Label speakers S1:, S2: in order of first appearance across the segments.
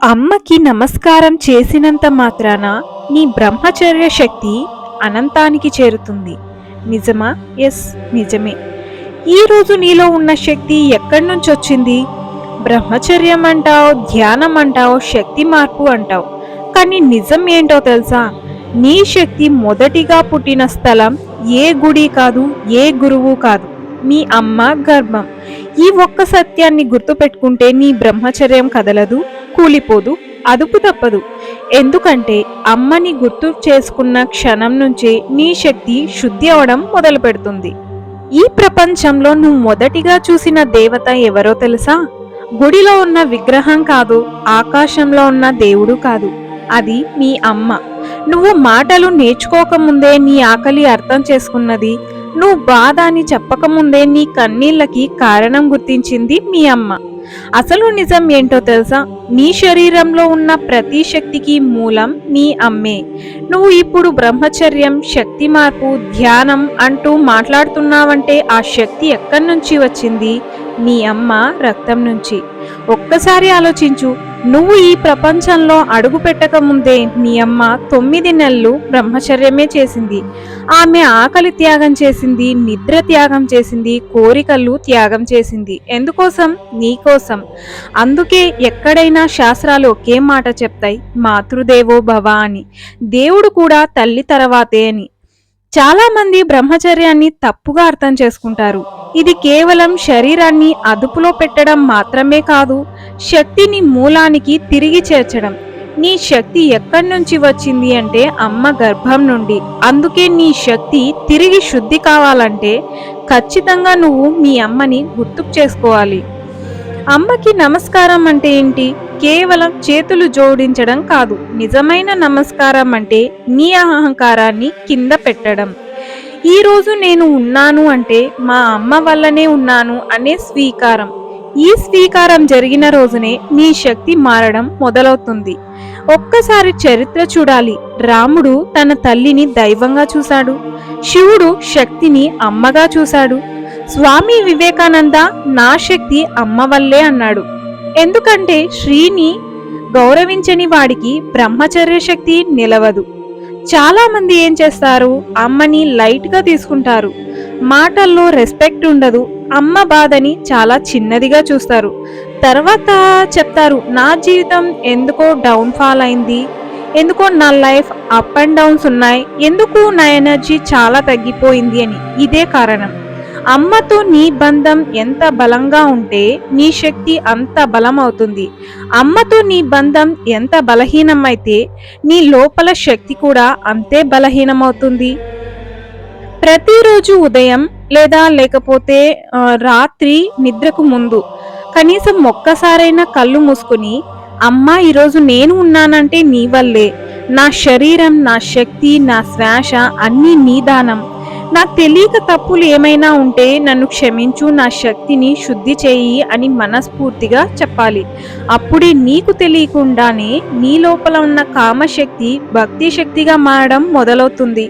S1: అమ్మకి నమస్కారం చేసినంత మాత్రాన నీ బ్రహ్మచర్య శక్తి అనంతానికి చేరుతుంది. నిజమా? ఎస్, నిజమే. ఈరోజు నీలో ఉన్న శక్తి ఎక్కడి నుంచి వచ్చింది? బ్రహ్మచర్యం అంటావు, ధ్యానం అంటావు, శక్తి మార్పు అంటావు. కానీ నిజం ఏంటో తెలుసా? నీ శక్తి మొదటిగా పుట్టిన స్థలం ఏ గుడి కాదు, ఏ గురువు కాదు, మీ అమ్మ గర్భం. ఈ ఒక్క సత్యాన్ని గుర్తుపెట్టుకుంటే నీ బ్రహ్మచర్యం కదలదు, కూలిపోదు, అదుపు తప్పదు. ఎందుకంటే అమ్మని గుర్తు చేసుకున్న క్షణం నుంచే నీ శక్తి శుద్ధి అవడం మొదలు పెడుతుంది. ఈ ప్రపంచంలో నువ్వు మొదటిగా చూసిన దేవత ఎవరో తెలుసా? గుడిలో ఉన్న విగ్రహం కాదు, ఆకాశంలో ఉన్న దేవుడు కాదు, అది మీ అమ్మ. నువ్వు మాటలు నేర్చుకోకముందే నీ ఆకలి అర్థం చేసుకున్నది, నువ్వు బాధ అని చెప్పకముందే నీ కన్నీళ్ళకి కారణం గుర్తించింది మీ అమ్మ. అసలు నిజం ఏంటో తెలుసా? నీ శరీరంలో ఉన్న ప్రతి శక్తికి మూలం మీ అమ్మే. నువ్వు ఇప్పుడు బ్రహ్మచర్యం, శక్తి మార్పు, ధ్యానం అంటూ మాట్లాడుతున్నావంటే ఆ శక్తి ఎక్కడి నుంచి వచ్చింది? నీ అమ్మ రక్తం నుంచి. ఒక్కసారి ఆలోచించు. నువ్వు ఈ ప్రపంచంలో అడుగు పెట్టక ముందే నీ అమ్మ 9 నెలలు బ్రహ్మచర్యమే చేసింది. ఆమె ఆకలి త్యాగం చేసింది, నిద్ర త్యాగం చేసింది, కోరికలు త్యాగం చేసింది. ఎందుకోసం? నీకోసం. అందుకే ఎక్కడైనా శాస్త్రాలు ఒకే మాట చెప్తాయి, మాతృదేవో భవ అని. దేవుడు కూడా తల్లి తర్వాతే అని. చాలా మంది బ్రహ్మచర్యాన్ని తప్పుగా అర్థం చేసుకుంటారు. ఇది కేవలం శరీరాన్ని అదుపులో పెట్టడం మాత్రమే కాదు, శక్తిని మూలానికి తిరిగి చేర్చడం. నీ శక్తి ఎక్కడి నుంచి వచ్చింది అంటే అమ్మ గర్భం నుండి. అందుకే నీ శక్తి తిరిగి శుద్ధి కావాలంటే ఖచ్చితంగా నువ్వు మీ అమ్మని గుర్తుకు చేసుకోవాలి. అమ్మకి నమస్కారం అంటే ఏంటి? కేవలం చేతులు జోడించడం కాదు. నిజమైన నమస్కారం అంటే నీ అహంకారాన్ని కింద పెట్టడం. ఈరోజు నేను ఉన్నాను అంటే మా అమ్మ వల్లనే ఉన్నాను అనే స్వీకారం. ఈ స్వీకారం జరిగిన రోజునే నీ శక్తి మారడం మొదలవుతుంది. ఒక్కసారి చరిత్ర చూడాలి. రాముడు తన తల్లిని దైవంగా చూశాడు, శివుడు శక్తిని అమ్మగా చూశాడు, స్వామి వివేకానంద నా శక్తి అమ్మ వల్లే అన్నాడు. ఎందుకంటే శ్రీని గౌరవించని వాడికి బ్రహ్మచర్య శక్తి నిలవదు. చాలా మంది ఏం చేస్తారు? అమ్మని లైట్ గా తీసుకుంటారు, మాటల్లో రెస్పెక్ట్ ఉండదు, అమ్మ బాధని చాలా చిన్నదిగా చూస్తారు. తర్వాత చెప్తారు, నా జీవితం ఎందుకో డౌన్ ఫాల్ అయింది, ఎందుకో నా లైఫ్ అప్ అండ్ డౌన్స్ ఉన్నాయి, ఎందుకు నా ఎనర్జీ చాలా తగ్గిపోయింది అని. ఇదే కారణం. అమ్మతో నీ బంధం ఎంత బలంగా ఉంటే నీ శక్తి అంత బలం అవుతుంది. అమ్మతో నీ బంధం ఎంత బలహీనమైతే నీ లోపల శక్తి కూడా అంతే బలహీనమవుతుంది. ప్రతిరోజు ఉదయం లేకపోతే రాత్రి నిద్రకు ముందు కనీసం ఒక్కసారైనా కళ్ళు మూసుకుని, అమ్మా ఈరోజు నేను ఉన్నానంటే నీ వల్లే, నా శరీరం, నా శక్తి, నా శ్వాస అన్నీ నీ దానం, నాకు తెలియక తప్పులు ఏమైనా ఉంటే నన్ను క్షమించు, నా శక్తిని శుద్ధి చేయి అని మనస్ఫూర్తిగా చెప్పాలి. అప్పుడే నీకు తెలియకుండానే నీ లోపల ఉన్న కామశక్తి భక్తి శక్తిగా మారడం మొదలవుతుంది.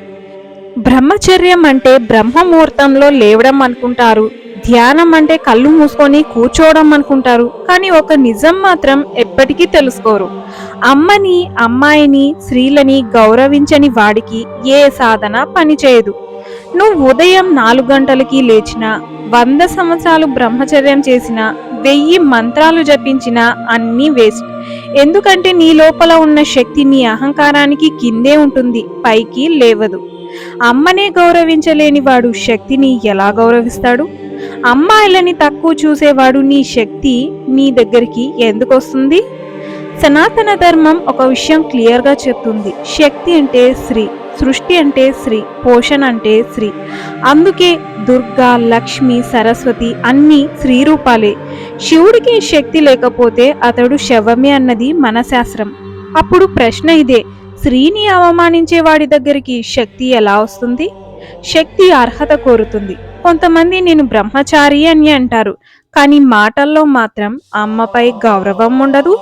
S1: బ్రహ్మచర్యం అంటే బ్రహ్మముహూర్తంలో లేవడం అనుకుంటారు, ధ్యానం అంటే కళ్ళు మూసుకొని కూర్చోవడం అనుకుంటారు. కానీ ఒక నిజం మాత్రం ఎప్పటికీ తెలుసుకోరు. అమ్మని, అమ్మాయిని, స్త్రీలని గౌరవించని వాడికి ఏ సాధన పనిచేయదు. నువ్వు ఉదయం 4 గంటలకి లేచినా, 100 సంవత్సరాలు బ్రహ్మచర్యం చేసినా, 1000 మంత్రాలు జపించినా అన్నీ వేస్ట్. ఎందుకంటే నీ లోపల ఉన్న శక్తి నీ అహంకారానికి కిందే ఉంటుంది, పైకి లేవదు. అమ్మనే గౌరవించలేని వాడు శక్తిని ఎలా గౌరవిస్తాడు? అమ్మాయిలని తక్కువ చూసేవాడు నీ శక్తి నీ దగ్గరికి ఎందుకు వస్తుంది? సనాతన ధర్మం ఒక విషయం క్లియర్గా చెప్తుంది, శక్తి అంటే స్త్రీ, సృష్టి అంటే స్త్రీ, పోషణ అంటే స్త్రీ. అందుకే దుర్గా, లక్ష్మి, సరస్వతి అన్నీ స్త్రీ రూపాలే. శివుడికి శక్తి లేకపోతే అతడు శవమే అన్నది మన శాస్త్రం. అప్పుడు ప్రశ్న ఇదే, స్త్రీని అవమానించే వాడి దగ్గరికి శక్తి ఎలా వస్తుంది? శక్తి అర్హత కోరుతుంది. కొంతమంది నేను బ్రహ్మచారి అని అంటారు, కానీ మాటల్లో మాత్రం అమ్మపై గౌరవం ఉండదు,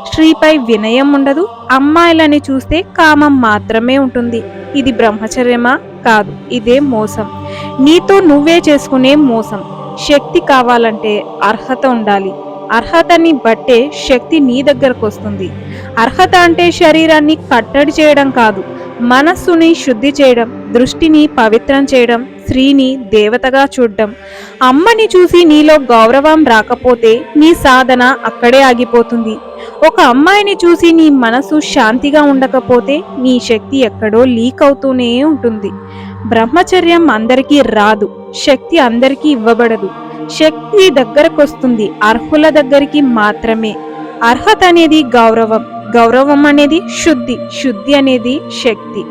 S1: స్త్రీపై వినయం ఉండదు. అమ్మాయిలని చూస్తే కామం మాత్రమే ఉంటుంది. ఇది బ్రహ్మచర్యమా? కాదు, ఇదే మోసం. నీతో నువ్వే చేసుకునే మోసం. శక్తి కావాలంటే అర్హత ఉండాలి, అర్హతని బట్టే శక్తి నీ దగ్గరకు వస్తుంది. అర్హత అంటే శరీరాన్ని కట్టడి చేయడం కాదు, మనస్సుని శుద్ధి చేయడం, దృష్టిని పవిత్రం చేయడం, స్త్రీని దేవతగా చూడడం. అమ్మని చూసి నీలో గౌరవం రాకపోతే నీ సాధన అక్కడే ఆగిపోతుంది. ఒక అమ్మాయిని చూసి నీ మనసు శాంతిగా ఉండకపోతే నీ శక్తి ఎక్కడో లీక్ అవుతూనే ఉంటుంది. బ్రహ్మచర్యం అందరికీ రాదు, శక్తి అందరికీ ఇవ్వబడదు. శక్తి దగ్గరకొస్తుంది అర్హుల దగ్గరికి మాత్రమే. అర్హత అనేది గౌరవం, గౌరవం అనేది శుద్ధి, శుద్ధి అనేది శక్తి.